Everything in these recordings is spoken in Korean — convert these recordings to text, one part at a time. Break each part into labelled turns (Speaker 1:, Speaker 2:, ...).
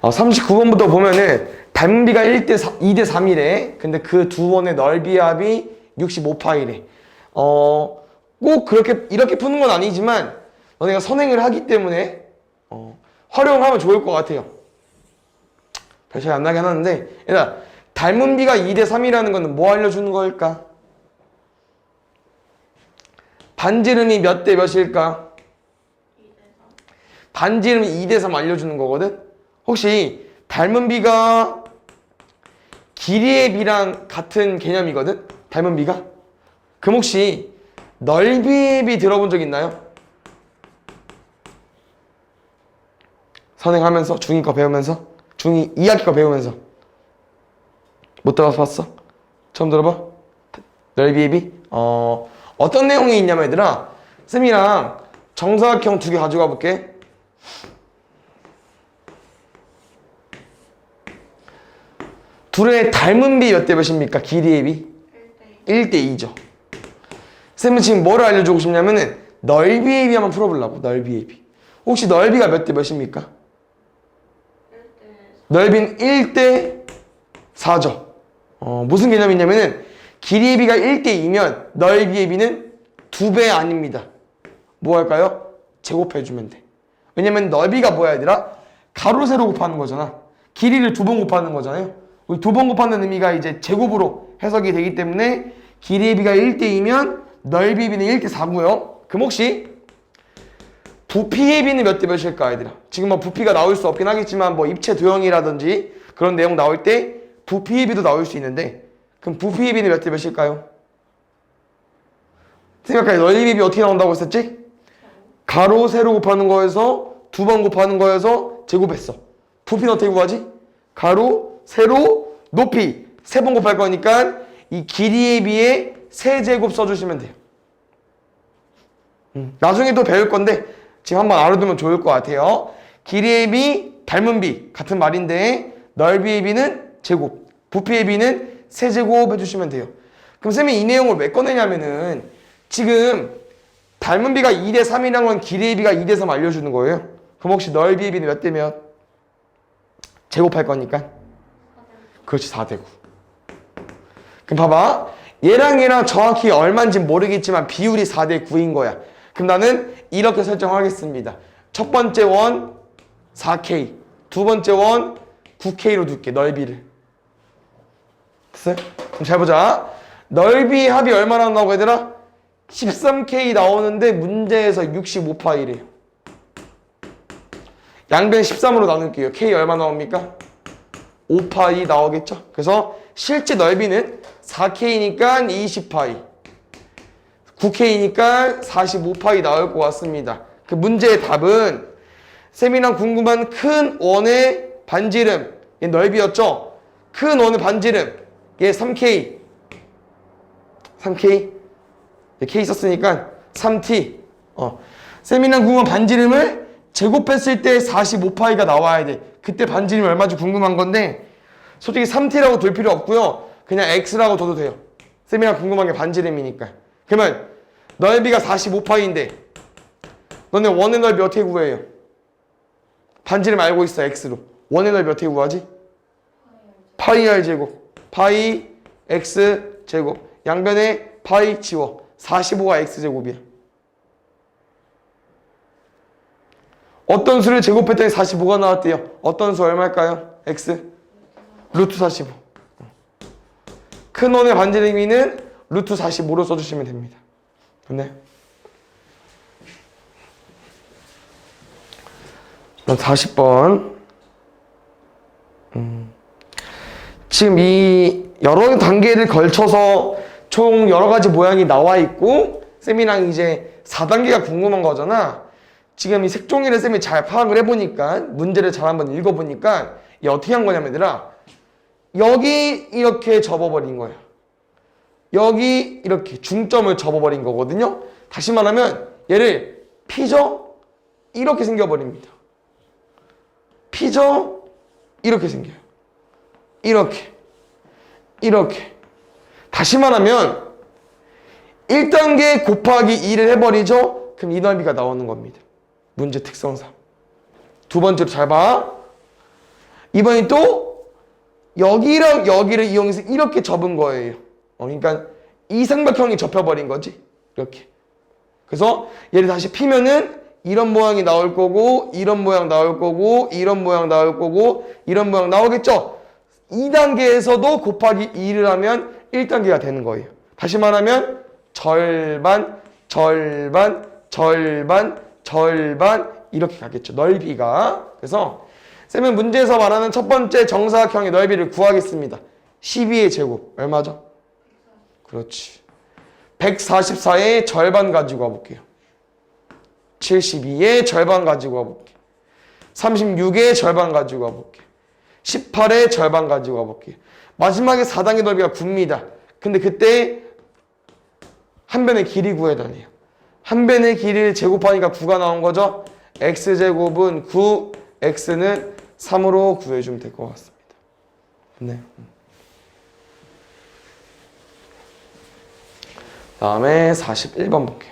Speaker 1: 39번부터 보면은 닮은비가 2대 3이래. 근데 그 두 원의 넓이 합이 65파이래. 꼭 그렇게 이렇게 푸는 건 아니지만 너네가 선행을 하기 때문에 활용하면 좋을 것 같아요. 별 차이 안 나긴 하는데, 얘들아, 닮은비가 2대 3이라는 거는 뭐 알려주는 걸까? 반지름이 몇 대 몇일까?
Speaker 2: 2대 3.
Speaker 1: 반지름이 2대 3 알려주는 거거든? 혹시 닮은비가 길이의 비랑 같은 개념이거든? 닮은비가? 그럼 혹시 넓이의 비 들어본 적 있나요? 선행하면서? 중2 거 배우면서? 중2 2학기 거 배우면서? 못 들어봤어? 처음 들어봐? 넓이의 비? 어떤 내용이 있냐면 얘들아, 쌤이랑 정사각형 2개 가져가 볼게. 둘의 닮은 비 몇 대 몇입니까? 길이의 비? 1대 2죠. 쌤은 지금 뭐를 알려주고 싶냐면은 넓이의 비 한번 풀어보려고. 넓이의 비. 혹시 넓이가 몇 대 몇입니까?
Speaker 2: 1대 4.
Speaker 1: 넓이는 1대 4죠. 무슨 개념이냐면은 길이의 비가 1대 2면 넓이의 비는 2배 아닙니다. 뭐 할까요? 제곱해주면 돼. 왜냐면 넓이가 뭐야 얘들아? 가로 세로 곱하는 거잖아. 길이를 2번 곱하는 거잖아요. 우리 2번 곱하는 의미가 이제 제곱으로 해석이 되기 때문에 길이의 비가 1대 2면 넓이의 비는 1대 4고요. 그럼 혹시 부피의 비는 몇 대 몇일까 얘들아? 지금 뭐 부피가 나올 수 없긴 하겠지만 뭐 입체 도형이라든지 그런 내용 나올 때 부피의 비도 나올 수 있는데, 그럼 부피의 비는 몇 대 몇일까요? 생각해. 넓이의 비 어떻게 나온다고 했었지? 가로 세로 곱하는 거에서 2번 곱하는 거에서 제곱했어. 부피는 어떻게 구하지? 가로 세로 높이 3번 곱할 거니까 이 길이에 비해 세제곱 써주시면 돼요. 나중에 또 배울 건데 지금 한번 알아두면 좋을 것 같아요. 길이의 비, 닮은 비 같은 말인데 넓이의 비는 제곱, 부피의 비는 세제곱 해주시면 돼요. 그럼 쌤이 이 내용을 왜 꺼내냐면은 지금 닮은 비가 2대 3이란 건 길이의 비가 2대 3 알려주는 거예요. 그럼 혹시 넓이의 비는 몇 대 몇? 제곱할 거니까. 그렇지, 4대 9. 그럼 봐봐. 얘랑 정확히 얼마인지 모르겠지만 비율이 4대 9인 거야. 그럼 나는 이렇게 설정하겠습니다. 첫 번째 원 4K, 두 번째 원 9K로 둘게, 넓이를. 됐어요? 그럼 잘 보자. 넓이 합이 얼마나 나오고 얘들아? 13K 나오는데 문제에서 65파이래요. 양변 13으로 나눌게요. K 얼마 나옵니까? 5파이 나오겠죠? 그래서 실제 넓이는 4K니까 20파이, 9K니까 45파이 나올 것 같습니다. 그 문제의 답은 쌤이랑 궁금한 큰 원의 반지름, 얘 넓이였죠? 큰 원의 반지름, 얘 3K, 3K, 얘 K 썼으니까 3T. 쌤이랑 궁금한 반지름을 제곱했을 때 45파이가 나와야 돼. 그때 반지름이 얼마인지 궁금한 건데 솔직히 3T라고 둘 필요 없고요. 그냥 X라고 둬도 돼요. 쌤이랑 궁금한 게 반지름이니까. 그러면 넓이가 45파이인데 너네 원의 넓이 어떻게 구해요? 반지름 알고 있어, X로. 원의 넓이 어떻게 구하지? 파이 R 제곱, 파이 X 제곱. 양변에 파이 지워. 45가 X 제곱이야. 어떤 수를 제곱했더니 45가 나왔대요. 어떤 수 얼마일까요? X? 루트 45. 큰 원의 반지름이는 루트 45로 써주시면 됩니다. 됐네? 40번. 지금 이 여러 단계를 걸쳐서 총 여러 가지 모양이 나와 있고 쌤이랑 이제 4단계가 궁금한 거잖아. 지금 이 색종이를 쌤이 잘 파악을 해보니까 문제를 잘 한번 읽어보니까 이 어떻게 한 거냐면 얘들아, 여기 이렇게 접어버린 거야. 여기 이렇게 중점을 접어버린 거거든요. 다시 말하면 얘를 피저 이렇게 생겨버립니다. 피저 이렇게 생겨요. 이렇게 다시 말하면 1단계 곱하기 2를 해버리죠. 그럼 이 넓이가 나오는 겁니다. 문제 특성상. 두 번째로 잘 봐. 이번엔 또 여기랑 여기를 이용해서 이렇게 접은 거예요. 그러니까 이 삼각형이 접혀버린 거지. 이렇게. 그래서 얘를 다시 피면은 이런 모양이 나올 거고, 이런 모양 나올 거고, 이런 모양 나올 거고, 이런 모양 나오겠죠? 2단계에서도 곱하기 2를 하면 1단계가 되는 거예요. 다시 말하면 절반, 절반, 절반, 절반 이렇게 가겠죠. 넓이가. 그래서 쌤은 문제에서 말하는 첫 번째 정사각형의 넓이를 구하겠습니다. 12의 제곱 얼마죠? 그렇지. 144의 절반 가지고 와볼게요. 72의 절반 가지고 와볼게요. 36의 절반 가지고 와볼게요. 18의 절반 가지고 와볼게요. 마지막에 4단계 넓이가 9입니다. 근데 그때 한 변의 길이 구해달래요. 한 변의 길이를 제곱하니까 9가 나온 거죠. x제곱은 9, x는 3으로 구해주면 될 것 같습니다. 네. 다음에 41번 볼게요.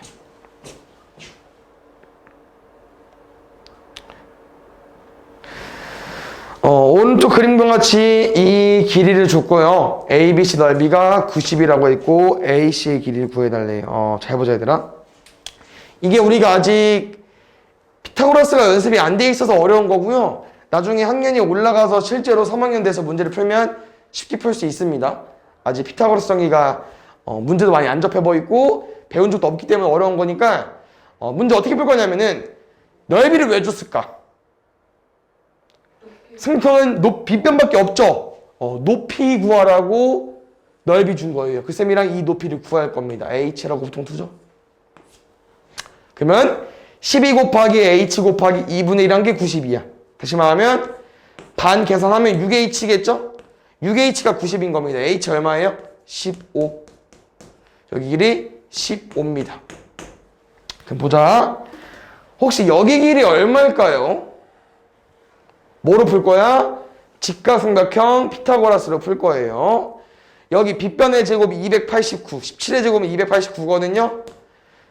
Speaker 1: 오른쪽 그림과 같이 이 길이를 줬고요. ABC 넓이가 90이라고 했고 AC의 길이를 구해달래요. 잘 보자 얘들아. 이게 우리가 아직 피타고라스가 연습이 안 돼 있어서 어려운 거고요. 나중에 학년이 올라가서 실제로 3학년 돼서 문제를 풀면 쉽게 풀 수 있습니다. 아직 피타고라스 정리가 문제도 많이 안 접해 보이고 배운 적도 없기 때문에 어려운 거니까 문제 어떻게 풀 거냐면은 넓이를 왜 줬을까? 삼각형은 빗변밖에 없죠. 높이 구하라고 넓이 준 거예요. 그 쌤이랑 이 높이를 구할 겁니다. h라고 보통 두죠. 그러면 12 곱하기 h 곱하기 2분의 1한 게 90이야. 다시 말하면 반 계산하면 6h겠죠? 6h가 90인 겁니다. h 얼마예요? 15. 여기 길이 15입니다. 그럼 보자. 혹시 여기 길이 얼마일까요? 뭐로 풀 거야? 직각삼각형 피타고라스로 풀 거예요. 여기 빗변의 제곱이 289, 17의 제곱은 289거든요.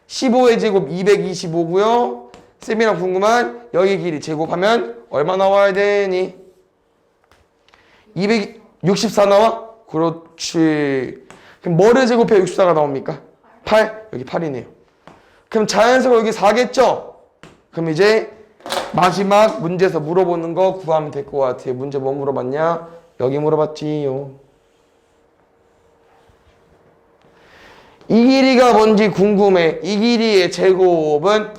Speaker 1: 15의 제곱 225고요. 쌤이랑 궁금한 여기 길이 제곱하면 얼마 나와야 되니? 264 나와? 그렇지. 그럼 뭐를 제곱해 64가 나옵니까? 8? 여기 8이네요. 그럼 자연수가 여기 4겠죠? 그럼 이제 마지막 문제에서 물어보는 거 구하면 될 것 같아요. 문제 뭐 물어봤냐? 여기 물어봤지요. 이 길이가 뭔지 궁금해. 이 길이의 제곱은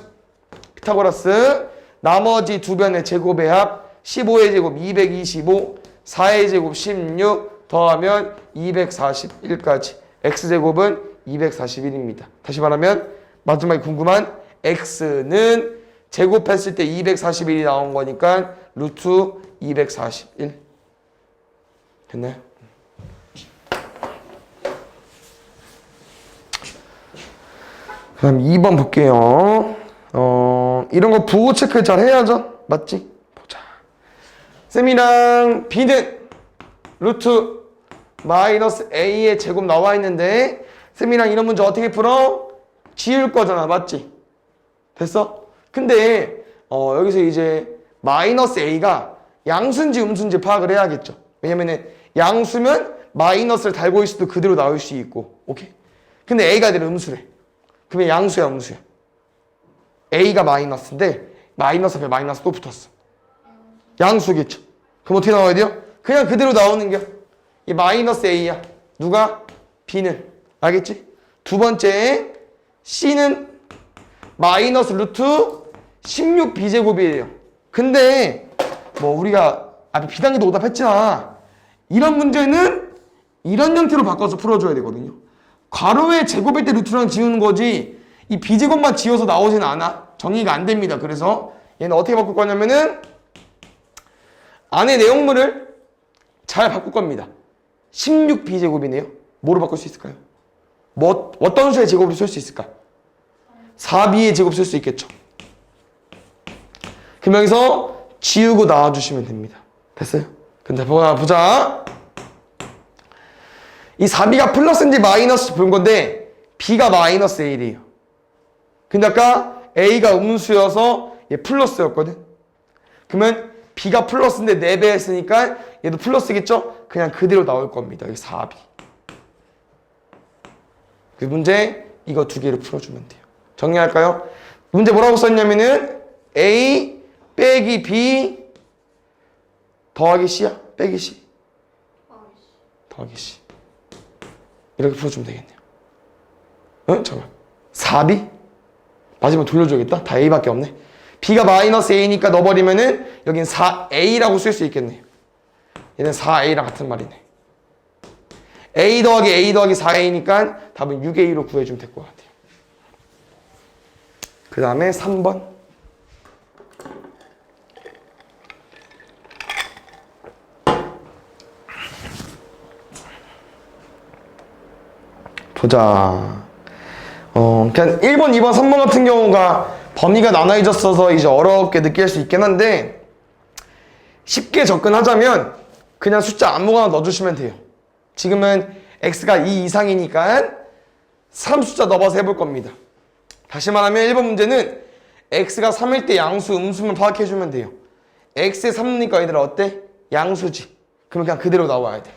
Speaker 1: 피타고라스 나머지 두 변의 제곱의 합 15의 제곱 225, 4의 제곱 16 더하면 241까지. x제곱은 241입니다. 다시 말하면 마지막에 궁금한 x는 제곱했을 때 241이 나온 거니까 루트 241. 됐나요? 그 다음 2번 볼게요. 이런 거 부호 체크 잘 해야죠. 맞지? 보자. 쌤이랑 b는 루트 마이너스 a의 제곱 나와 있는데 쌤이랑 이런 문제 어떻게 풀어? 지울 거잖아. 맞지? 됐어? 근데 여기서 이제 마이너스 a가 양수인지 음수인지 파악을 해야겠죠. 왜냐면은 양수면 마이너스를 달고 있어도 그대로 나올 수 있고. 오케이? 근데 a가 아니라 음수래. 그러면 양수야 음수야? a가 마이너스인데 마이너스 앞에 마이너스 또 붙었어. 양수겠죠. 그럼 어떻게 나와야 돼요? 그냥 그대로 나오는 게 이 마이너스 a야. 누가? b는. 알겠지? 두 번째 c는 마이너스 루트 16b제곱이에요. 근데 뭐 우리가 앞에 비단계도 오답했잖아. 이런 문제는 이런 형태로 바꿔서 풀어줘야 되거든요. 괄호의 제곱일 때 루트랑 지우는 거지 이 b제곱만 지워서 나오진 않아. 정리가 안 됩니다. 그래서 얘는 어떻게 바꿀 거냐면은 안에 내용물을 잘 바꿀 겁니다. 16b제곱이네요. 뭐로 바꿀 수 있을까요? 뭐 어떤 수의 제곱을 쓸 수 있을까? 4b의 제곱 쓸 수 있겠죠. 그럼 여기서 지우고 나와주시면 됩니다. 됐어요? 근데 보자. 이 4b가 플러스인지 마이너스 본 건데 b가 마이너스 a래요. 근데 아까 a가 음수여서 얘 플러스였거든. 그러면 B가 플러스인데 4배 했으니까 얘도 플러스겠죠? 그냥 그대로 나올 겁니다. 여기 4B. 그 문제 이거 두 개를 풀어주면 돼요. 정리할까요? 문제 뭐라고 썼냐면은 A 빼기 B 더하기 C야? 빼기 C? 더하기 C. 이렇게 풀어주면 되겠네요. 응? 잠깐만. 4B? 마지막 돌려줘야겠다. 다 A밖에 없네. B가 마이너스 A니까 넣어버리면은 여긴 4A라고 쓸 수 있겠네요. 얘는 4A랑 같은 말이네. A 더하기 4A니까 답은 6A로 구해주면 될 것 같아요. 그 다음에 3번. 보자. 그냥 1번, 2번, 3번 같은 경우가 범위가 나눠져서 이제 어렵게 느낄 수 있긴 한데 쉽게 접근하자면 그냥 숫자 아무거나 넣어주시면 돼요. 지금은 x가 2 이상이니까 3 숫자 넣어봐서 해볼 겁니다. 다시 말하면 1번 문제는 x가 3일 때 양수, 음수만 파악해주면 돼요. x에 3니까 얘들아 어때? 양수지. 그럼 그냥 그대로 나와야 돼.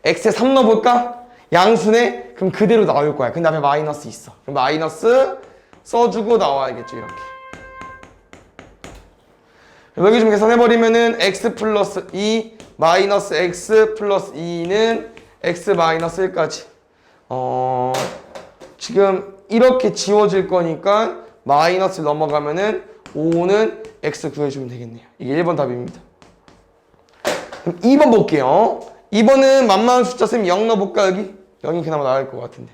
Speaker 1: x에 3 넣어볼까? 양수네? 그럼 그대로 나올 거야. 근데 앞에 마이너스 있어. 그럼 마이너스 써주고 나와야겠죠. 이렇게. 여기 좀 계산해버리면은 x 플러스 2 마이너스 x 플러스 2는 x 마이너스 1까지. 지금 이렇게 지워질 거니까 마이너스 넘어가면은 5는 x 구해주면 되겠네요. 이게 1번 답입니다. 그럼 2번 볼게요. 2번은 만만한 숫자 쌤 0 넣어볼까 여기? 0이 그나마 나을 것 같은데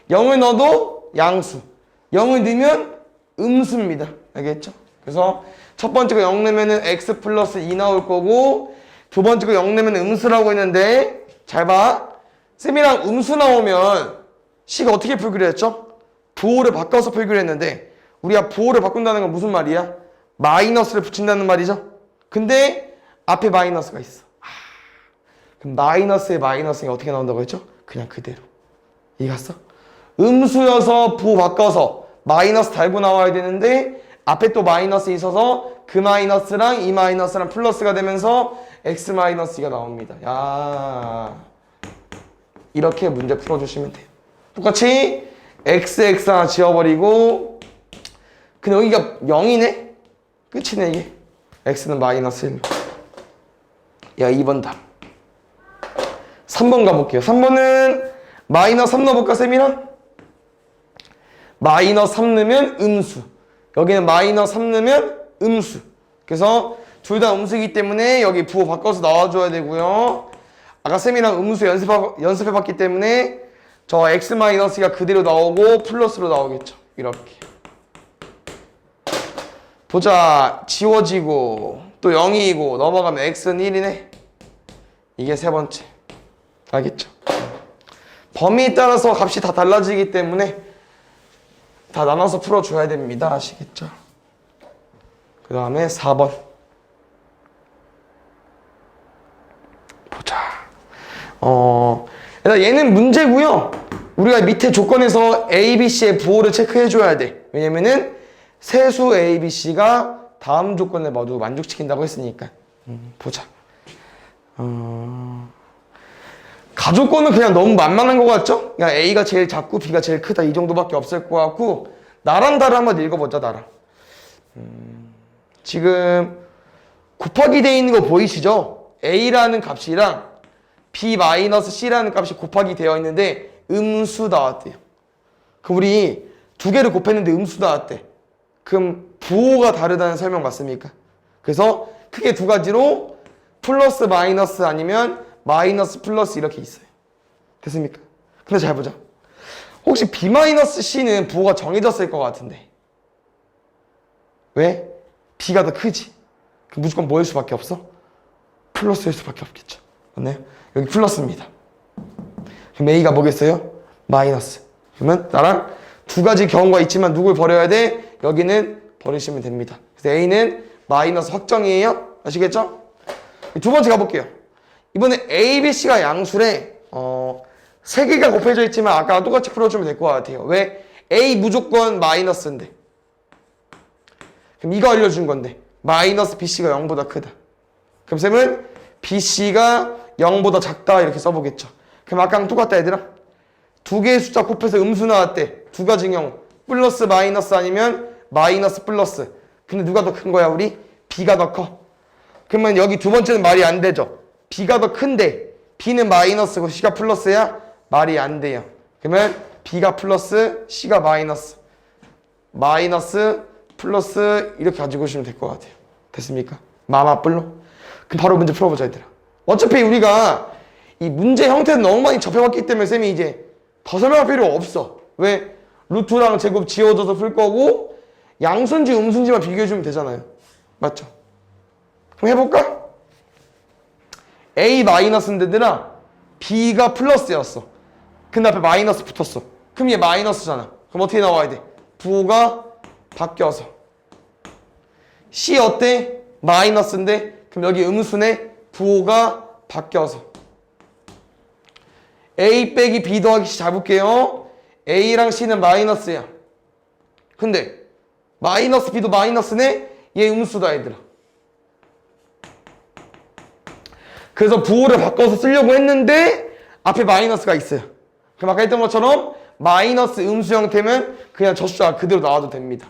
Speaker 1: 0을 넣어도 양수 0을 넣으면 음수입니다. 알겠죠? 그래서 첫 번째 거 0 넣으면 x 플러스 2 나올 거고 두 번째 거 0 넣으면 음수라고 했는데 잘 봐. 쌤이랑 음수 나오면 C가 어떻게 풀기로 했죠? 부호를 바꿔서 풀기로 했는데 우리가 부호를 바꾼다는 건 무슨 말이야? 마이너스를 붙인다는 말이죠? 근데 앞에 마이너스가 있어. 그럼 마이너스에 마이너스가 어떻게 나온다고 했죠? 그냥 그대로. 이해갔어? 음수여서 부호 바꿔서 마이너스 달고 나와야 되는데 앞에 또 마이너스 있어서 그 마이너스랑 이 마이너스랑 플러스가 되면서 x 마이너스 2가 나옵니다. 야, 이렇게 문제 풀어주시면 돼요. 똑같이 x 하나 지워버리고 근데 여기가 0이네? 끝이네 이게. x는 마이너스 1로. 야, 2번 답. 3번 가볼게요. 3번은 마이너스 3 넣어볼까 쌤이랑? 마이너스 3 넣으면 음수. 여기는 마이너스 3 넣으면 음수. 그래서 둘 다 음수이기 때문에 여기 부호 바꿔서 나와줘야 되고요. 아까 쌤이랑 음수 연습해봤기 때문에 저 x 마이너스가 그대로 나오고 플러스로 나오겠죠. 이렇게. 보자. 지워지고 또 0이고 넘어가면 x는 1이네. 이게 세 번째. 알겠죠? 범위에 따라서 값이 다 달라지기 때문에 다 나눠서 풀어줘야 됩니다. 아시겠죠? 그 다음에 4번. 보자. 일단 얘는 문제고요. 우리가 밑에 조건에서 A, B, C의 부호를 체크해줘야 돼. 왜냐면은 세수 A, B, C가 다음 조건을 모두 만족시킨다고 했으니까. 보자. 가족권은 그냥 너무 만만한 것 같죠? 그냥 A가 제일 작고 B가 제일 크다 이 정도밖에 없을 것 같고 나랑 다를 한번 읽어보자. 나랑 지금 곱하기 되어 있는 거 보이시죠? A라는 값이랑 B-C라는 값이 곱하기 되어 있는데 음수 나왔대요. 그럼 우리 두 개를 곱했는데 음수 나왔대. 그럼 부호가 다르다는 설명 맞습니까? 그래서 크게 두 가지로 플러스 마이너스 아니면 마이너스 플러스 이렇게 있어요. 됐습니까? 근데 잘 보자. 혹시 B-C는 부호가 정해졌을 것 같은데 왜? B가 더 크지? 그럼 무조건 뭐일 수밖에 없어? 플러스일 수밖에 없겠죠. 맞나요? 여기 플러스입니다. 그럼 A가 뭐겠어요? 마이너스. 그러면 나랑 두 가지 경우가 있지만 누굴 버려야 돼? 여기는 버리시면 됩니다. 그래서 A는 마이너스 확정이에요. 아시겠죠? 두 번째 가볼게요. 이번에 A, B, C가 양수래. 세 개가 곱해져 있지만 아까랑 똑같이 풀어주면 될 것 같아요. 왜? A 무조건 마이너스인데. 그럼 이거 알려준 건데. 마이너스 BC가 0보다 크다. 그럼 쌤은 BC가 0보다 작다 이렇게 써보겠죠. 그럼 아까랑 똑같다 얘들아. 두 개의 숫자 곱해서 음수 나왔대. 두 가지 경우 플러스 마이너스 아니면 마이너스 플러스. 근데 누가 더 큰 거야 우리? B가 더 커. 그러면 여기 두 번째는 말이 안 되죠. B가 더 큰데 B는 마이너스고 C가 플러스야? 말이 안 돼요. 그러면 B가 플러스 C가 마이너스. 마이너스 플러스 이렇게 가지고 오시면 될 것 같아요. 됐습니까? 마마뿔로. 그럼 바로 문제 풀어보자 얘들아. 어차피 우리가 이 문제 형태는 너무 많이 접해봤기 때문에 쌤이 이제 더 설명할 필요 없어. 왜? 루트랑 제곱 지워져서 풀 거고 양수인지 음수인지만 비교해주면 되잖아요. 맞죠? 그럼 해볼까? A 마이너스인데들아 B가 플러스였어. 근데 앞에 마이너스 붙었어. 그럼 얘 마이너스잖아. 그럼 어떻게 나와야 돼? 부호가 바뀌어서. C 어때? 마이너스인데 그럼 여기 음수네. 부호가 바뀌어서. A 빼기 B 더하기 C 잡을게요. A랑 C는 마이너스야. 근데 마이너스 B도 마이너스네. 얘 음수다 얘들아. 그래서 부호를 바꿔서 쓰려고 했는데 앞에 마이너스가 있어요. 그럼 아까 했던 것처럼 마이너스 음수 형태면 그냥 저 숫자가 그대로 나와도 됩니다.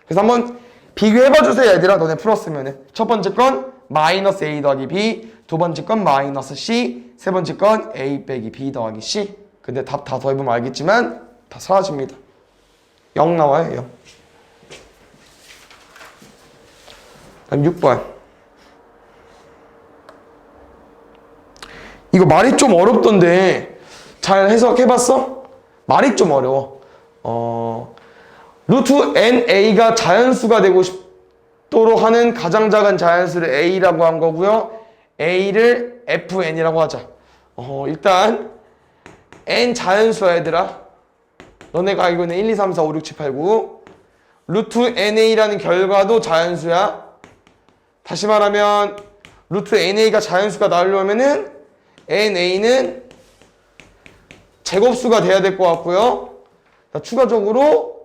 Speaker 1: 그래서 한번 비교해봐 주세요 얘들아. 너네 풀었으면은 첫 번째 건 마이너스 A 더하기 B, 두 번째 건 마이너스 C, 세 번째 건 A 빼기 B 더하기 C. 근데 답 다 더해보면 알겠지만 다 사라집니다. 0 나와요 0. 다음 6번. 이거 말이 좀 어렵던데 잘 해석해봤어? 말이 좀 어려워. 루트 NA가 자연수가 되고 싶도록 하는 가장 작은 자연수를 A라고 한 거고요. A를 FN이라고 하자. 일단 N 자연수야 얘들아. 너네가 알고 있는 1, 2, 3, 4, 5, 6, 7, 8, 9. 루트 NA라는 결과도 자연수야. 다시 말하면 루트 NA가 자연수가 나오려면은 NA는 제곱수가 돼야 될 것 같고요. 추가적으로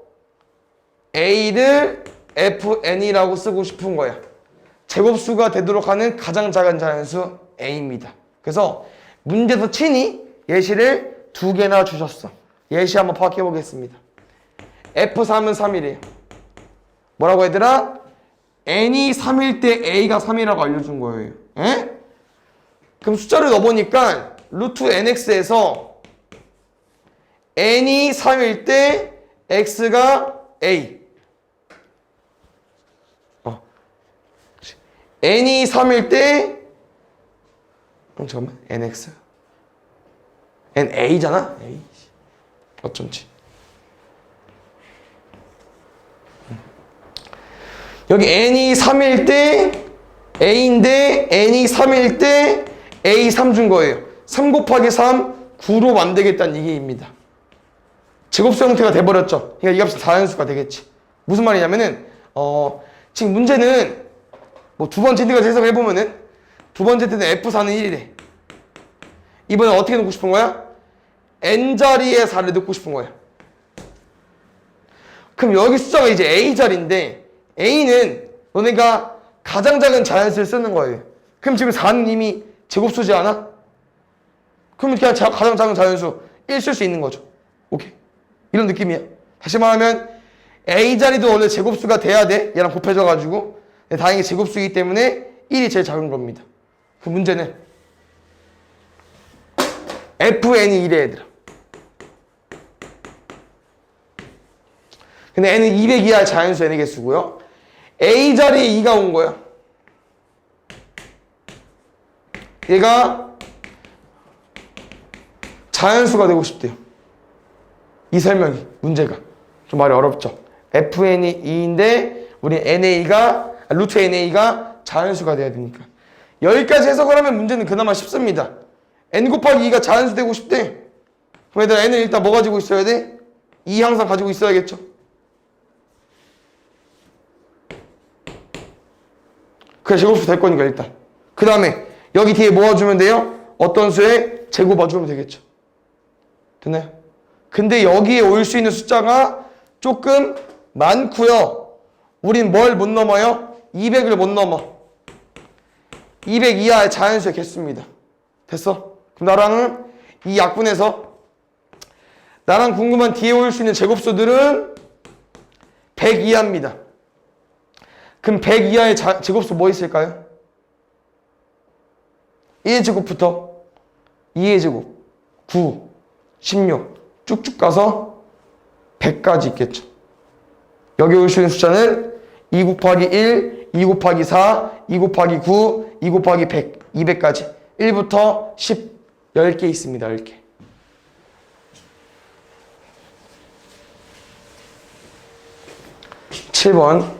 Speaker 1: A를 FN이라고 쓰고 싶은 거야. 제곱수가 되도록 하는 가장 작은 자연수 A입니다. 그래서 문제에서 친히 예시를 2개나 주셨어. 예시 한번 파악해 보겠습니다. F3은 3이래요. 뭐라고 얘들아? N이 3일 때 A가 3이라고 알려준 거예요. 에? 그럼 숫자를 넣어보니까 루트 NX에서 N이 3일 때 X가 A. N이 3일 때 잠깐만 NX NA잖아? A. 어쩐지 여기 N이 3일 때 A인데 N이 3일 때 A 3 준 거예요. 3 곱하기 3 9로 만들겠다는 얘기입니다. 제곱수 형태가 돼버렸죠. 그러니까 이 값이 자연수가 되겠지. 무슨 말이냐면은 지금 문제는 뭐 두 번째 힌트까지 해석해보면은 두 번째 때는 F4는 1이래. 이번엔 어떻게 넣고 싶은 거야? N자리에 4를 넣고 싶은 거야. 그럼 여기 숫자가 이제 A자리인데 A는 너네가 가장 작은 자연수를 쓰는 거예요. 그럼 지금 4는 이미 제곱수지 않아? 그럼 그냥 가장 작은 자연수 1 쓸 수 있는 거죠. 오케이. 이런 느낌이야. 다시 말하면 A자리도 원래 제곱수가 돼야 돼. 얘랑 곱해져가지고. 다행히 제곱수이기 때문에 1이 제일 작은 겁니다. 그 문제는 FN이 1에 얘들아. 근데 N은 200 이하의 자연수 N의 개수고요. A자리에 2가 온 거야. 얘가 자연수가 되고 싶대요. 이 설명이 문제가 좀 말이 어렵죠. FN이 2인데 우리 NA가 루트 NA가 자연수가 돼야 되니까 여기까지 해석을 하면 문제는 그나마 쉽습니다. N 곱하기 2가 자연수 되고 싶대. 그럼 얘들아 N은 일단 뭐 가지고 있어야 돼? 2 항상 가지고 있어야겠죠. 그래 제곱수 될 거니까 일단 그 다음에 여기 뒤에 모아주면 돼요? 어떤 수에 제곱 봐주면 되겠죠. 됐나요? 근데 여기에 올 수 있는 숫자가 조금 많고요. 우린 뭘 못 넘어요? 200을 못 넘어. 200 이하의 자연수의 개수입니다. 됐어? 그럼 나랑은 이 약분에서 나랑 궁금한 뒤에 올 수 있는 제곱수들은 100 이하입니다. 그럼 100 이하의 제곱수 뭐 있을까요? 1의 제곱부터 2의 제곱, 9, 16 쭉쭉 가서 100까지 있겠죠. 여기 올 수 있는 숫자는 2 곱하기 1, 2 곱하기 4, 2 곱하기 9, 2 곱하기 100, 200까지 1부터 10, 10개 있습니다. 10개. (7번)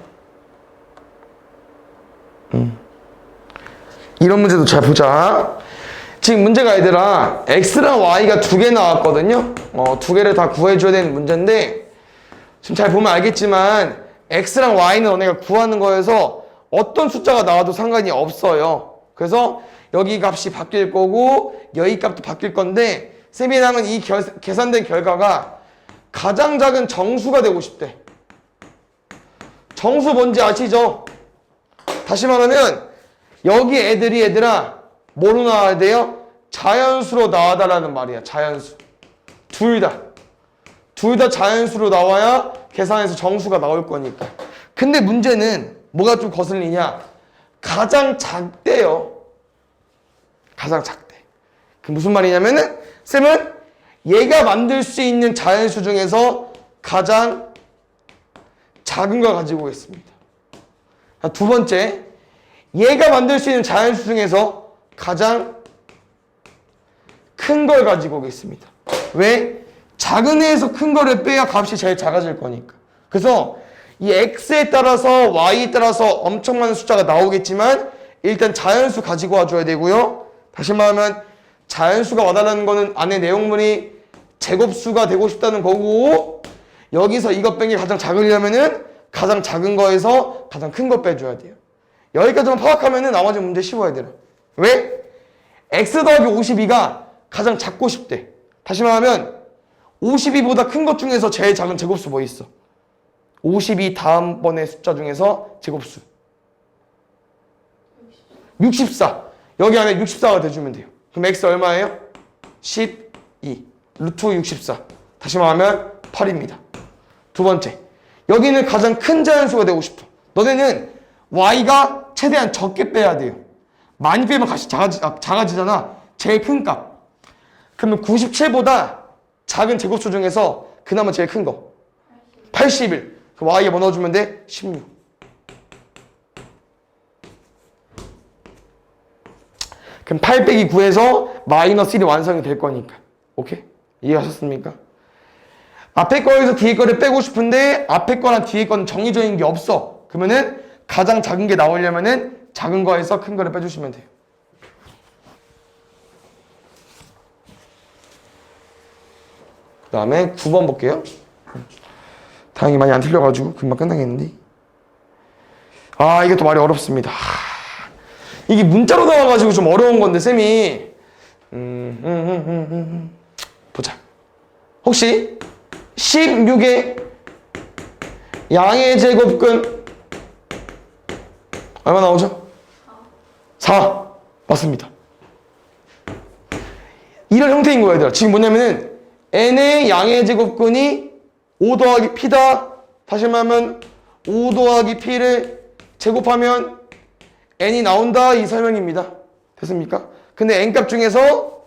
Speaker 1: 이런 문제도 잘 보자. 지금 문제가 얘들아 x랑 y가 두 개 나왔거든요. 두 개를 다 구해줘야 되는 문제인데 지금 잘 보면 알겠지만 x랑 y는 너네가 구하는 거여서 어떤 숫자가 나와도 상관이 없어요. 그래서 여기 값이 바뀔 거고 여기 값도 바뀔 건데 쌤이랑은 이 계산된 결과가 가장 작은 정수가 되고 싶대. 정수 뭔지 아시죠? 다시 말하면 여기 애들이 얘들아 뭐로 나와야 돼요? 자연수로 나와달라는 말이야. 자연수. 둘 다 자연수로 나와야 계산해서 정수가 나올 거니까. 근데 문제는 뭐가 좀 거슬리냐? 가장 작대요. 가장 작대. 그 무슨 말이냐면은 쌤은 얘가 만들 수 있는 자연수 중에서 가장 작은 걸 가지고 오겠습니다. 두 번째, 얘가 만들 수 있는 자연수 중에서 가장 큰 걸 가지고 오겠습니다. 왜? 작은 애에서 큰 거를 빼야 값이 제일 작아질 거니까. 그래서 이 x에 따라서 y에 따라서 엄청 많은 숫자가 나오겠지만 일단 자연수 가지고 와줘야 되고요. 다시 말하면 자연수가 와달라는 거는 안에 내용물이 제곱수가 되고 싶다는 거고 여기서 이것 뺀 게 가장 작으려면은 가장 작은 거에서 가장 큰 거 빼줘야 돼요. 여기까지만 파악하면은 나머지 문제 쉬워야 돼요. 왜? x 더하기 52가 가장 작고 싶대. 다시 말하면 52보다 큰 것 중에서 제일 작은 제곱수 뭐 있어? 52 다음번의 숫자 중에서 제곱수 64. 여기 안에 64가 돼주면 돼요. 그럼 x 얼마예요? 12 루트 64. 다시 말하면 8입니다. 두 번째, 여기는 가장 큰 자연수가 되고 싶어. 너네는 y가 최대한 적게 빼야 돼요. 많이 빼면 값이 작아지잖아. 제일 큰 값. 그러면 97보다 작은 제곱수 중에서 그나마 제일 큰 거 81. 그럼 y에 뭐 넣어주면 돼? 16. 그럼 8 빼기 9에서 마이너스 1이 완성이 될 거니까. 오케이? 이해하셨습니까? 앞에 거에서 뒤에 거를 빼고 싶은데 앞에 거랑 뒤에 거는 정의적인 게 없어. 그러면은 가장 작은 게 나오려면은 작은 거에서 큰 거를 빼주시면 돼요. 그 다음에 9번 볼게요. 다행히 많이 안 틀려가지고 금방 끝나겠는데. 아, 이게 또 말이 어렵습니다. 이게 문자로 나와가지고 좀 어려운 건데 쌤이 보자. 혹시 16의 양의 제곱근 얼마 나오죠? 4. 맞습니다. 이런 형태인 거야, 얘들아. 지금 뭐냐면은 n의 양의 제곱근이 5 더하기 p다. 다시 말하면 5 더하기 p를 제곱하면 n이 나온다. 이 설명입니다. 됐습니까? 근데 n값 중에서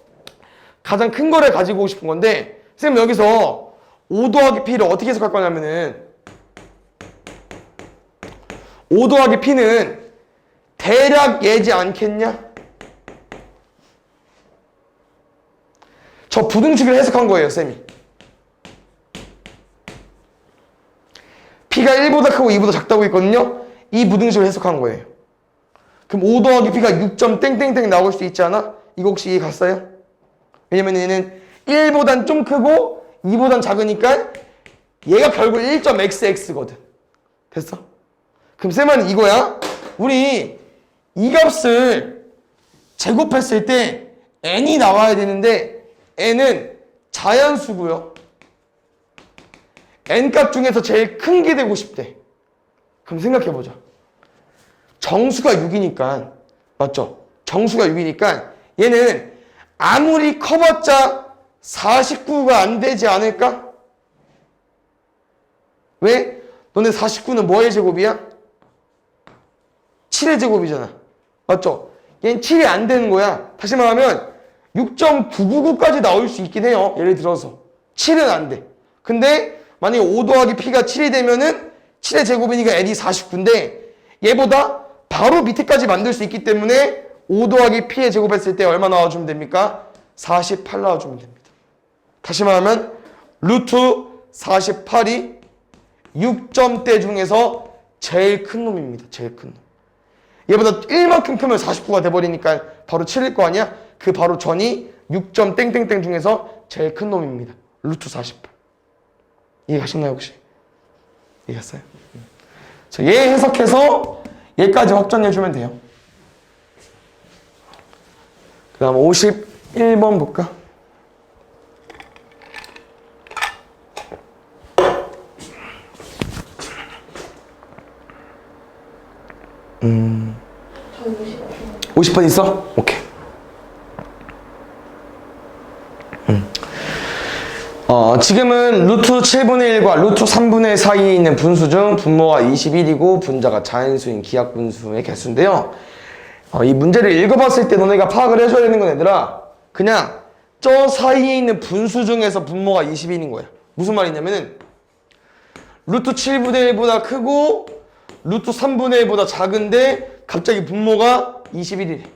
Speaker 1: 가장 큰 거를 가지고 오고 싶은 건데 쌤 여기서 5 더하기 p를 어떻게 해석할 거냐면은 5 더하기 p는 대략 얘지 않겠냐? 저 부등식을 해석한 거예요, 쌤이. p가 1보다 크고 2보다 작다고 했거든요. 이 부등식을 해석한 거예요. 그럼 5 더하기 p가 6점 땡땡땡 나올 수 있지 않아? 이거 혹시 이해 갔어요? 왜냐면 얘는 1보단 좀 크고 2보단 작으니까 얘가 결국 1.xx거든. 됐어? 그럼 쌤은 이거야. 우리 이 값을 제곱했을 때 n이 나와야 되는데 n은 자연수고요. n값 중에서 제일 큰 게 되고 싶대. 그럼 생각해보자. 정수가 6이니까 맞죠? 정수가 6이니까 얘는 아무리 커봤자 49가 안 되지 않을까? 왜? 너네 49는 뭐의 제곱이야? 7의 제곱이잖아. 맞죠? 얘는 7이 안 되는 거야. 다시 말하면 6.999까지 나올 수 있긴 해요. 예를 들어서 7은 안 돼. 근데 만약에 5 더하기 P가 7이 되면은 7의 제곱이니까 L이 49인데 얘보다 바로 밑에까지 만들 수 있기 때문에 5 더하기 P의 제곱했을 때 얼마 나와주면 됩니까? 48 나와주면 됩니다. 다시 말하면 루트 48이 6점대 중에서 제일 큰 놈입니다. 제일 큰 놈. 얘보다 1만큼 크면 49가 돼버리니까 바로 7일 거 아니야? 그 바로 전이 6점 땡땡땡 중에서 제일 큰 놈입니다. 루트 48. 이해가셨나요 혹시? 이해했어요? 자, 얘 해석해서 얘까지 확정해주면 돼요. 그 다음 51번 볼까?
Speaker 2: 저 50분.
Speaker 1: 50번 있어? 오케이. 지금은 루트 7분의 1과 루트 3분의 1 사이에 있는 분수 중 분모가 21이고 분자가 자연수인 기하분수의 개수인데요. 이 문제를 읽어봤을 때 너네가 파악을 해줘야 되는 건 얘들아, 그냥 저 사이에 있는 분수 중에서 분모가 21인 거야. 무슨 말이냐면은 루트 7분의 1보다 크고 루트 3분의 1보다 작은데 갑자기 분모가 21이래.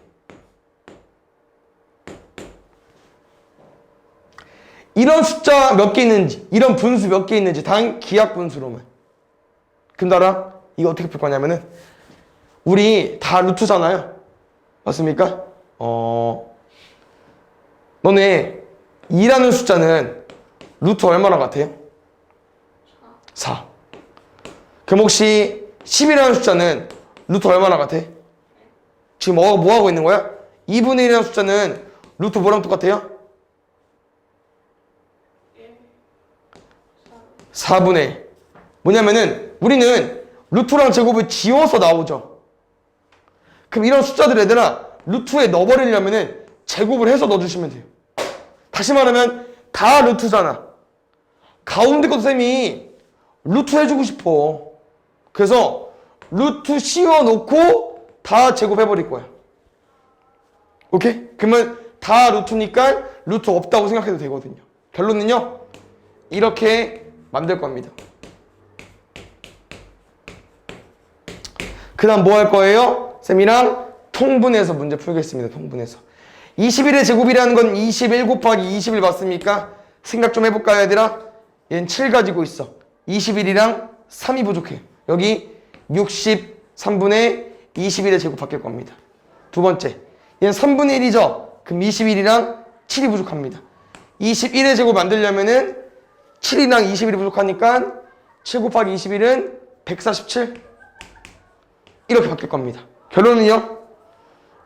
Speaker 1: 이런 숫자 몇 개 있는지, 이런 분수 몇 개 있는지 단 기하분수로만. 그럼 나랑 이거 어떻게 풀 거냐면은 우리 다 루트잖아요. 맞습니까? 너네 2라는 숫자는 루트 얼마나 같아요? 4. 그럼 혹시 10이라는 숫자는 루트 얼마나 같아? 지금 뭐 하고 있는 거야? 2분의 1이라는 숫자는 루트 뭐랑 똑같아요? 4분의 1. 뭐냐면은 우리는 루트랑 제곱을 지워서 나오죠. 그럼 이런 숫자들 얘들아 루트에 넣어버리려면은 제곱을 해서 넣어주시면 돼요. 다시 말하면 다 루트잖아. 가운데 것도 쌤이 루트 해주고 싶어. 그래서 루트 씌워놓고 다 제곱해버릴 거야. 오케이? 그러면 다 루트니까 루트 없다고 생각해도 되거든요. 결론은요 이렇게 만들 겁니다. 그 다음 뭐 할 거예요? 쌤이랑 통분해서 문제 풀겠습니다. 통분해서 21의 제곱이라는 건 21 곱하기 21 맞습니까? 생각 좀 해볼까요 얘들아? 얘는 7 가지고 있어. 21이랑 3이 부족해. 여기 63분의 21의 제곱 바뀔 겁니다. 두 번째, 얘는 3분의 1이죠? 그럼 21이랑 7이 부족합니다. 21의 제곱 만들려면은 7이랑 21이 부족하니까 7 곱하기 21은 147 이렇게 바뀔 겁니다. 결론은요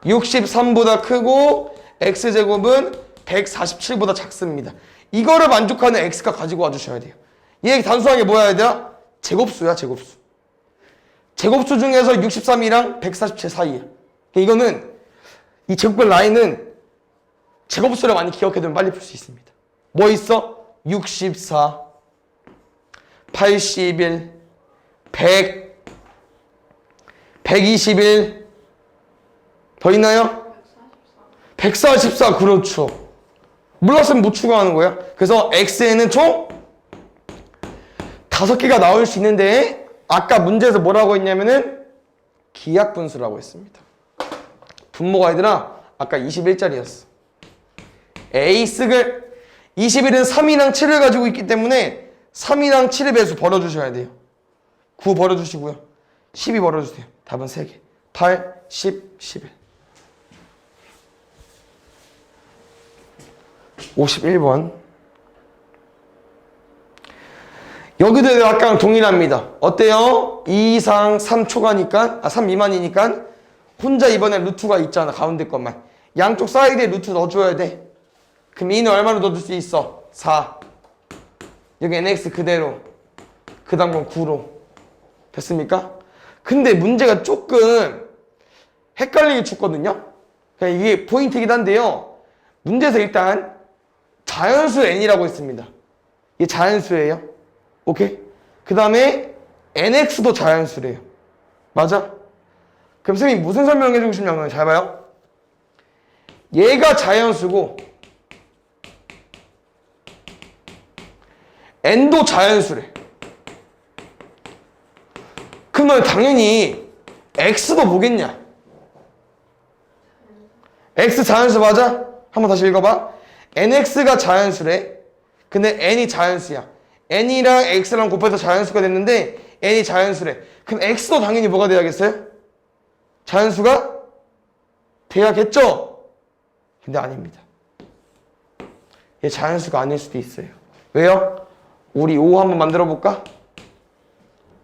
Speaker 1: 63보다 크고 x제곱은 147보다 작습니다. 이거를 만족하는 x가 가지고 와주셔야 돼요. 얘 단순하게 뭐야 얘들아? 제곱수야. 제곱수. 제곱수 중에서 63이랑 147 사이야. 이거는 이 제곱별 라인은 제곱수를 많이 기억해두면 빨리 풀 수 있습니다. 뭐 있어? 64, 81, 100, 121 더 있나요? 144 그렇죠. 몰랐으면 못 추가하는 거야. 그래서 x에는 총 5개가 나올 수 있는데 아까 문제에서 뭐라고 했냐면은 기하분수라고 했습니다. 분모가 얘들아 아까 21짜리였어. 에이스글 21은 3이랑 7을 가지고 있기 때문에 3이랑 7의 배수 벌어주셔야 돼요. 9 벌어주시고요. 12 벌어주세요. 답은 3개. 8, 10, 11. 51번. 여기도 아까랑 동일합니다. 어때요? 2 이상 3 초가니까, 3 미만이니까 혼자 이번에 루트가 있잖아. 가운데 것만. 양쪽 사이드에 루트 넣어줘야 돼. 그럼 2는 얼마로 넣어줄 수 있어? 4. 여기 nx 그대로. 그 다음 건 9로. 됐습니까? 근데 문제가 조금 헷갈리게 줬거든요. 그냥 이게 포인트이긴 한데요. 문제에서 일단 자연수 n이라고 했습니다. 이게 자연수예요. 오케이? 그 다음에 nx도 자연수래요. 맞아? 그럼 선생님이 무슨 설명해 주고 싶냐면 잘 봐요. 얘가 자연수고 n도 자연수래. 그럼 너 당연히 x도 뭐겠냐? x 자연수 맞아? 한번 다시 읽어봐. nx가 자연수래. 근데 n이 자연수야. n이랑 x랑 곱해서 자연수가 됐는데 n이 자연수래. 그럼 x도 당연히 뭐가 돼야겠어요? 자연수가 돼야겠죠? 근데 아닙니다. 얘 자연수가 아닐 수도 있어요. 왜요? 우리 5 한번 만들어 볼까?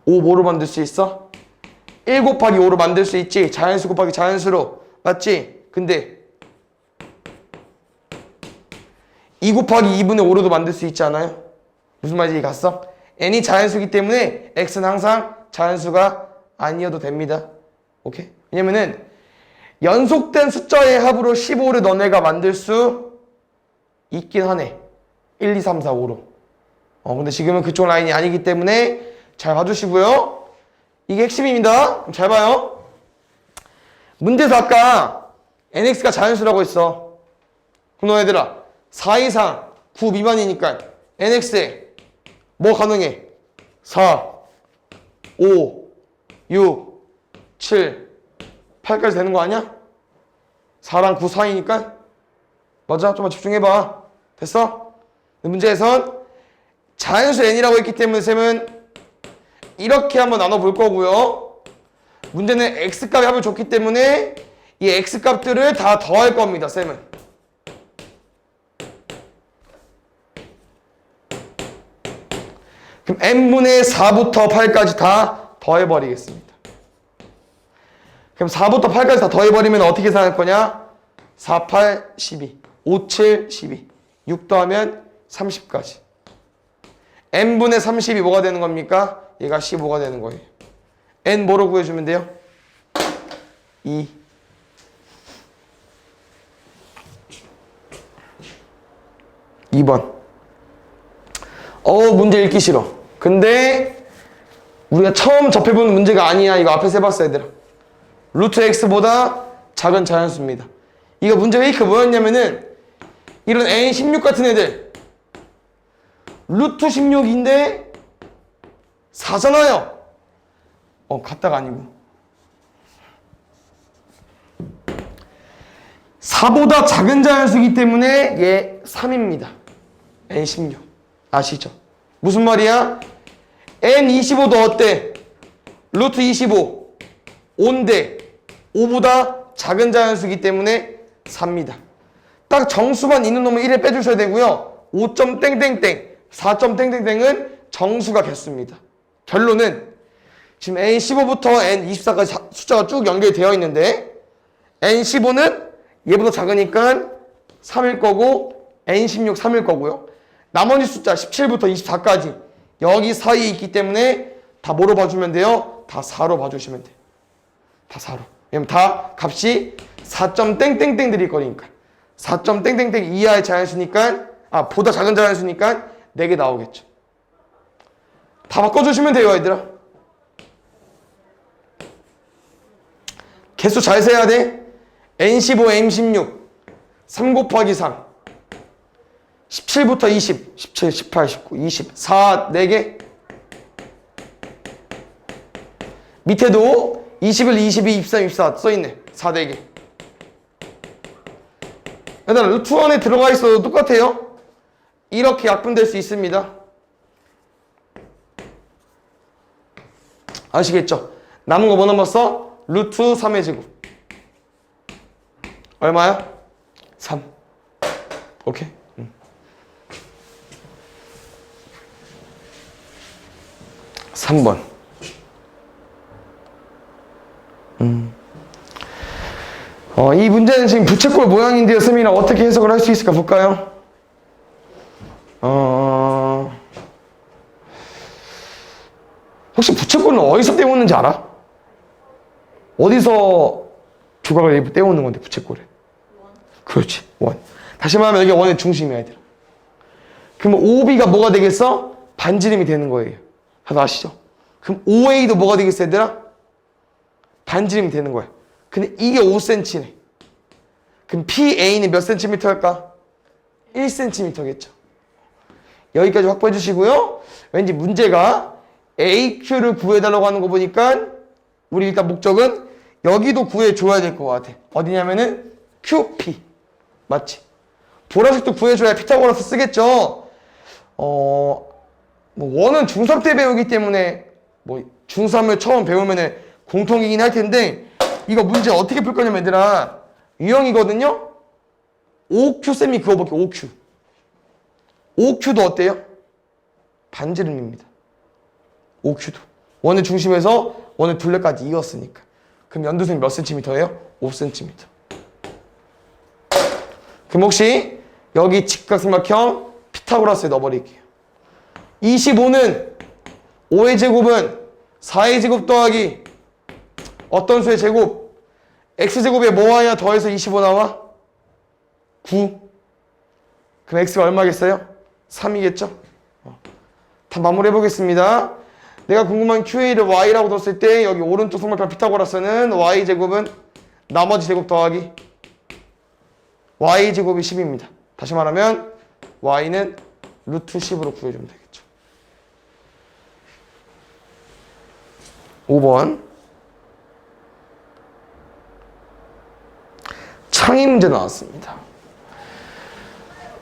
Speaker 1: 5 뭐로 만들 수 있어? 1 곱하기 5로 만들 수 있지. 자연수 곱하기 자연수로. 맞지? 근데 2 곱하기 2분의 5로도 만들 수 있지 않아요? 무슨 말인지 갔어? n이 자연수기 때문에 x는 항상 자연수가 아니어도 됩니다. 오케이? 왜냐면은 연속된 숫자의 합으로 15를 너네가 만들 수 있긴 하네. 1, 2, 3, 4, 5로. 근데 지금은 그쪽 라인이 아니기 때문에 잘 봐주시고요. 이게 핵심입니다. 그럼 잘 봐요. 문제에서 아까 nx가 자연수라고 했어. 그럼 너희들아 4 이상 9 미만이니까 nx에 뭐 가능해? 4, 5, 6, 7, 8까지 되는 거 아니야? 4랑 9 사이니까? 맞아? 좀만 집중해봐. 됐어? 문제에선 자연수 n이라고 했기 때문에 쌤은 이렇게 한번 나눠볼 거고요. 문제는 x값의 합을 줬기 때문에 이 x값들을 다 더할 겁니다. 쌤은. 그럼 n분의 4부터 8까지 다 더해버리겠습니다. 그럼 4부터 8까지 다 더해버리면 어떻게 계산할 거냐? 4, 8, 12, 5, 7, 12, 6 더하면 30까지. n분의 30이 뭐가 되는 겁니까? 얘가 15가 되는 거예요. n 뭐로 구해주면 돼요? 2. (2번) 문제 읽기 싫어. 근데 우리가 처음 접해보는 문제가 아니야. 이거 앞에서 해봤어 얘들아. 루트 x보다 작은 자연수입니다. 이거 문제 페이크 뭐였냐면은 이런 n16 같은 애들 루트 16인데 4잖아요. 같다가 아니고 4보다 작은 자연수이기 때문에 얘 3입니다. n16 아시죠? 무슨 말이야? n25도 어때? 루트 25 5인데 5보다 작은 자연수이기 때문에 4입니다. 딱 정수만 있는 놈은 1에 빼주셔야 되고요. 5점 땡땡땡 4점 땡땡땡은 정수가 개수입니다. 결론은 지금 n15부터 n24까지 숫자가 쭉 연결되어 있는데 n15는 얘보다 작으니까 3일 거고 n16 3일 거고요. 나머지 숫자 17부터 24까지 여기 사이에 있기 때문에 다 뭐로 봐주면 돼요? 다 4로 봐주시면 돼요. 다 4로. 왜냐면 다 값이 4점 땡땡땡 드릴 거니까. 4점 땡땡땡 이하의 자연수니까 보다 작은 자연수니까 4개 나오겠죠. 다 바꿔주시면 돼요 얘들아. 개수 잘 세야 돼. n15, n16 3 곱하기 3 17부터 20 17, 18, 19, 20 4 4개 밑에도 21, 22, 23, 24 써있네. 4 4개. 얘들아 루트 안에 들어가 있어도 똑같아요. 이렇게 약분될 수 있습니다. 아시겠죠? 남은 거 뭐 남았어? 루트 3의 제곱. 얼마야? 3. 오케이? 3번. 이 문제는 지금 부채꼴 모양인데요. 쌤이랑 어떻게 해석을 할 수 있을까 볼까요? 혹시 부채꼴은 어디서 떼우는지 알아? 어디서 조각을 일부 떼어오는 건데 부채꼴에? 그렇지, 원. 다시 말하면 여기 원의 중심이야, 얘들아. 그럼 OB가 뭐가 되겠어? 반지름이 되는 거예요. 다들 아시죠? 그럼 OA도 뭐가 되겠어, 얘들아? 반지름이 되는 거야. 근데 이게 5cm네. 그럼 PA는 몇 cm일까? 1cm겠죠. 여기까지 확보해 주시고요. 왠지 문제가 AQ를 구해달라고 하는 거 보니까 우리 일단 목적은 여기도 구해줘야 될 것 같아. 어디냐면은 QP. 맞지? 보라색도 구해줘야 피타고라스 쓰겠죠? 뭐 원은 중3 때 배우기 때문에 뭐 중3을 처음 배우면은 공통이긴 할 텐데 이거 문제 어떻게 풀 거냐면 얘들아 유형이거든요? OQ쌤이 그어볼게. OQ. OQ도 어때요? 반지름입니다. OQ도. 원의 중심에서 원의 둘레까지 이었으니까. 그럼 연두색이 몇 cm예요? 5cm. 그럼 혹시 여기 직각삼각형 피타고라스에 넣어버릴게요. 25는 5의 제곱은 4의 제곱 더하기 어떤 수의 제곱? x제곱에 뭐와야 더해서 25 나와? 9. 그럼 x가 얼마겠어요? 3이겠죠? 다 마무리해 보겠습니다. 내가 궁금한 QA를 y라고 뒀을 때 여기 오른쪽 성mal편 피타고라스는 y제곱은 나머지 제곱 더하기 y제곱이 10입니다. 다시 말하면 y는 루트 10으로 구해주면 되겠죠. 5번 창의 문제 나왔습니다.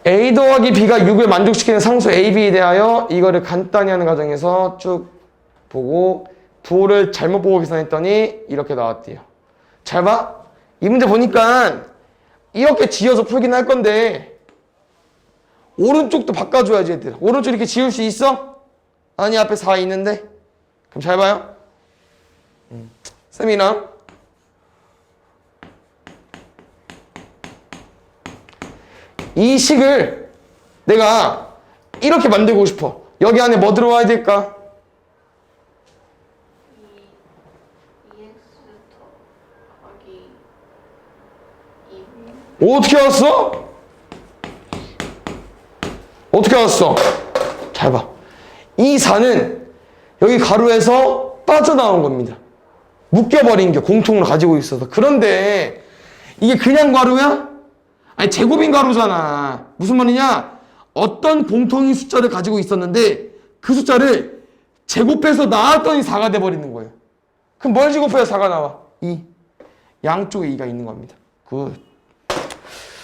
Speaker 1: A 더하기 B가 6을 만족시키는 상수 A, B에 대하여 이거를 간단히 하는 과정에서 쭉 보고 도를 잘못 보고 계산했더니 이렇게 나왔대요. 잘 봐. 이 문제 보니까 이렇게 지어서 풀긴 할 건데 오른쪽도 바꿔줘야지 얘들아. 오른쪽 이렇게 지울 수 있어? 아니 앞에 4 있는데. 그럼 잘 봐요. 쌤이랑 이 식을 내가 이렇게 만들고 싶어. 여기 안에 뭐 들어와야 될까?
Speaker 2: 2x 더하기 2b.
Speaker 1: 어떻게 왔어? 어떻게 왔어? 잘 봐. 이 4는 여기 가루에서 빠져나온 겁니다. 묶여버린 게 공통으로 가지고 있어서. 그런데 이게 그냥 가루야? 아니 제곱인 가루잖아. 무슨 말이냐? 어떤 공통인 숫자를 가지고 있었는데 그 숫자를 제곱해서 나왔더니 4가 돼버리는 거예요. 그럼 뭘 제곱해야 4가 나와? 2. 양쪽에 2가 있는 겁니다. 굿.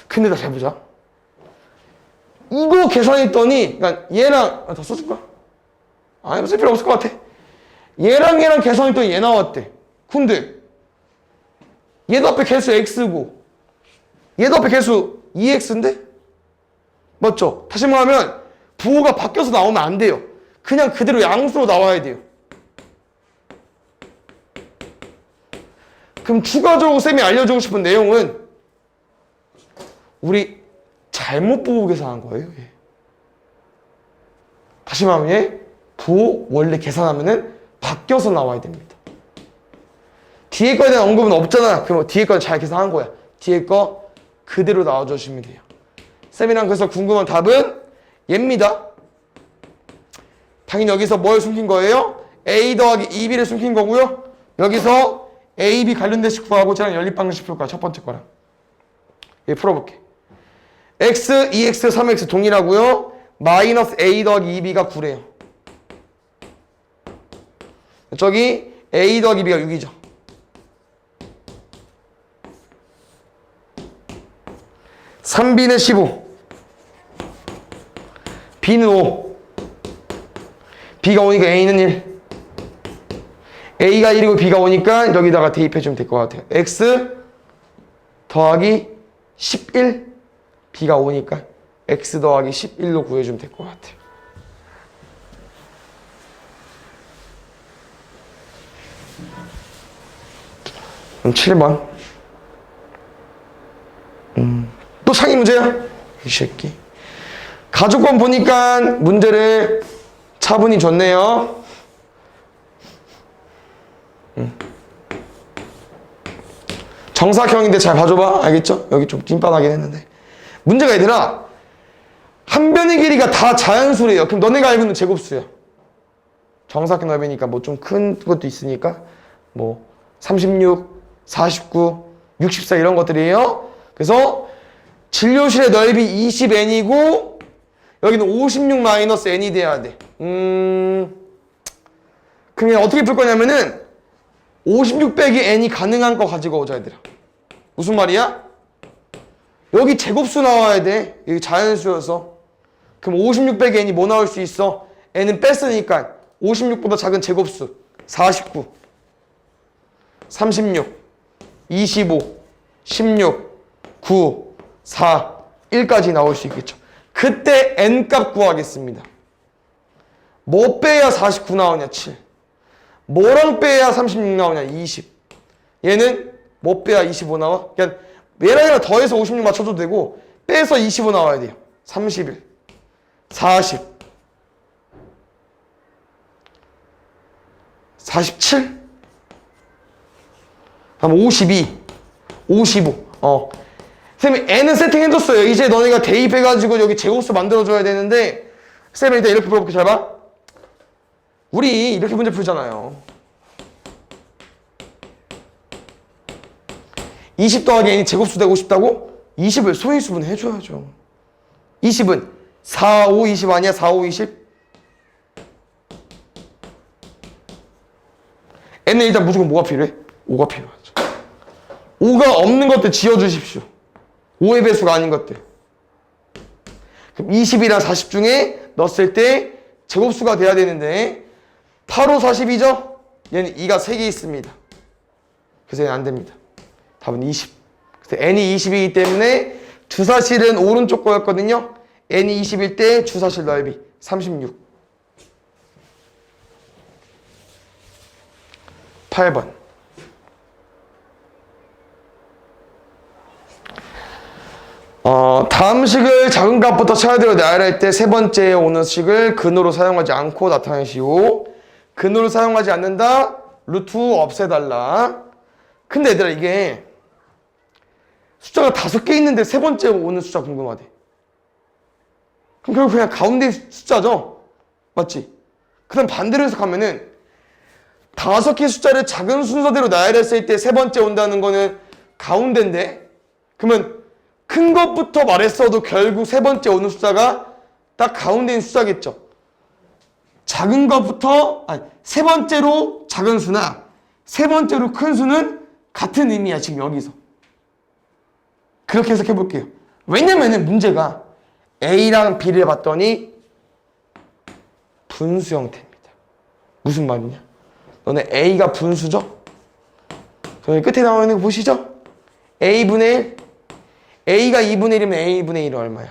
Speaker 1: 근데 다 잘 보자. 이거 계산했더니 그러니까 얘랑 더 써줄까? 아니 쓸 필요 없을 것 같아. 얘랑 계산했더니 얘 나왔대. 근데 얘도 앞에 개수 x고 얘도 앞에 개수 2x인데? 맞죠? 다시 말하면 부호가 바뀌어서 나오면 안 돼요. 그냥 그대로 양수로 나와야 돼요. 그럼 추가적으로 쌤이 알려주고 싶은 내용은 우리 잘못 부호 계산한 거예요. 얘. 다시 말하면 얘 부호 원래 계산하면은 바뀌어서 나와야 됩니다. 뒤에 거에 대한 언급은 없잖아. 그럼 뒤에 거는 잘 계산한 거야. 뒤에 거 그대로 나와주시면 돼요. 쌤이랑 그래서 궁금한 답은 얘입니다. 당연히 여기서 뭘 숨긴 거예요? A 더하기 2B를 숨긴 거고요. 여기서 A, B 관련된 식 구하고 저랑 연립방정식 풀 거야. 첫 번째 거랑. 얘 풀어볼게. X, 2X, 3X 동일하고요. 마이너스 A 더하기 2B가 9래요. 저기 A 더하기 B가 6이죠. 삼 B는 15. B는 5. B가 오니까 A는 1. A가 1이고 B가 오니까 여기다가 대입해주면 될 것 같아요. X 더하기 11. B가 오니까 X 더하기 11로 구해주면 될 것 같아요. 그럼 7번. 또 상위 문제야? 이 새끼. 가족권 보니까 문제를 차분히 줬네요. 정사각형인데 잘 봐줘봐. 알겠죠? 여기 좀 찐빠나긴 했는데. 문제가 얘들아, 한 변의 길이가 다 자연수래요. 그럼 너네가 알고 있는 제곱수야. 정사각형 넓이니까 뭐 좀 큰 것도 있으니까 뭐 36, 49, 64 이런 것들이에요. 그래서 진료실의 넓이 20n이고 여기는 56 마이너스 n이 돼야 돼. 그러면 어떻게 풀 거냐면은 56 빼기 n이 가능한 거 가지고 오자 얘들아. 무슨 말이야? 여기 제곱수 나와야 돼. 여기 자연수여서. 그럼 56 빼기 n이 뭐 나올 수 있어? n은 뺐으니까 56보다 작은 제곱수 49, 36, 25, 16, 9, 4, 1까지 나올 수 있겠죠. 그때 n값 구하겠습니다. 뭐 빼야 49 나오냐? 7. 뭐랑 빼야 36 나오냐? 20. 얘는 뭐 빼야 25 나와? 그냥 얘랑 더해서 56 맞춰줘도 되고 빼서 25 나와야 돼요. 31, 40, 47, 그럼 52, 55. 쌤이 n은 세팅해줬어요. 이제 너네가 대입해가지고 여기 제곱수 만들어줘야 되는데 쌤이 일단 이렇게 풀어볼게. 잘 봐. 우리 이렇게 문제 풀잖아요. 20 더하기 n이 제곱수 되고 싶다고? 20을 소인수분 해줘야죠. 20은 4, 5, 20 아니야? 4, 5, 20? n은 일단 무조건 뭐가 필요해? 5가 필요하죠. 5가 없는 것들 지워주십시오. 5의 배수가 아닌 것들. 그럼 20이랑 40 중에 넣었을 때 제곱수가 돼야 되는데 8, 5, 40이죠? 얘는 2가 3개 있습니다. 그래서 얘는 안 됩니다. 답은 20. 그래서 n이 20이기 때문에 주사실은 오른쪽 거였거든요. n이 20일 때 주사실 넓이 36. 8번. 다음 식을 작은 값부터 차례대로 나열할 때 세 번째에 오는 식을 근으로 사용하지 않고 나타내시오. 근으로 사용하지 않는다. 루트 없애달라. 근데 얘들아 이게 숫자가 5개 있는데 세 번째 오는 숫자 궁금하대. 그럼 결국 그냥 가운데 숫자죠? 맞지? 그 다음 반대로 해석하면은 5개 숫자를 작은 순서대로 나열했을 때 세 번째 온다는 거는 가운데인데 그러면 큰 것부터 말했어도 결국 세 번째 오는 숫자가 딱 가운데 있는 숫자겠죠. 작은 것부터 세 번째로 작은 수나 세 번째로 큰 수는 같은 의미야. 지금 여기서 그렇게 해석해 볼게요. 왜냐면은 문제가 A랑 B를 봤더니 분수 형태입니다. 무슨 말이냐? 너네 A가 분수죠? 저기 끝에 나와 있는 거 보시죠? A분의 1. A가 2분의 1이면 A분의 1은 얼마야?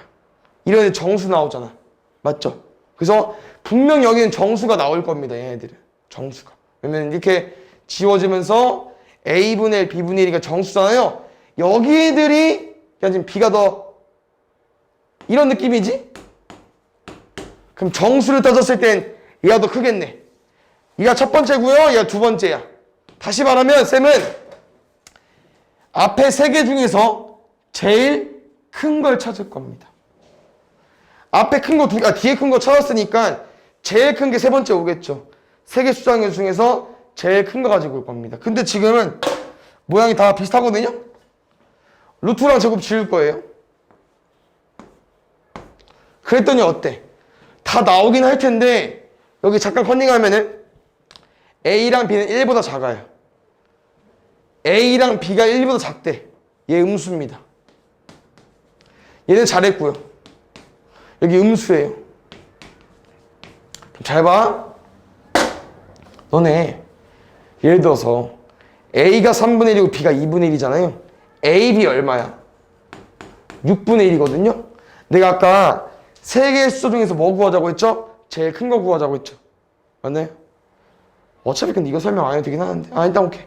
Speaker 1: 이런 정수 나오잖아. 맞죠? 그래서 분명 여기는 정수가 나올 겁니다. 얘네들은. 정수가. 왜냐면 이렇게 지워지면서 A분의 1, B분의 1이가 정수잖아요. 여기들이 그냥 지금 B가 더 이런 느낌이지? 그럼 정수를 따졌을 땐 얘가 더 크겠네. 얘가 첫 번째고요. 얘가 두 번째야. 다시 말하면 쌤은 앞에 세 개 중에서 제일 큰 걸 찾을 겁니다. 앞에 큰 거 뒤에 큰 거 찾았으니까 제일 큰 게 세 번째 오겠죠. 세 개 숫자 중에서 제일 큰 거 가지고 올 겁니다. 근데 지금은 모양이 다 비슷하거든요. 루트랑 제곱 지을 거예요. 그랬더니 어때? 다 나오긴 할 텐데 여기 잠깐 컨닝하면은 A랑 B는 1보다 작아요. A랑 B가 1보다 작대. 얘 음수입니다. 얘는 잘했고요. 여기 음수예요. 잘 봐. 너네 예를 들어서 A가 3분의 1이고 B가 2분의 1이잖아요. A, B 얼마야? 6분의 1이거든요. 내가 아까 세 개의 숫자 중에서 뭐 구하자고 했죠? 제일 큰 거 구하자고 했죠. 맞나요? 어차피 근데 이거 설명 안 해도 되긴 하는데. 일단 오케이.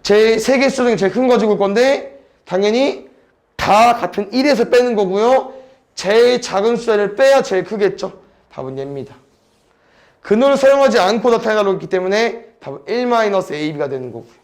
Speaker 1: 제 세 개의 숫자 중에 제일 큰 거 가지고 올 건데 당연히 다 같은 1에서 빼는 거고요. 제일 작은 숫자를 빼야 제일 크겠죠. 답은 얘입니다. 근을 사용하지 않고 나타내다로 있기 때문에 답은 1-AB가 되는 거고요.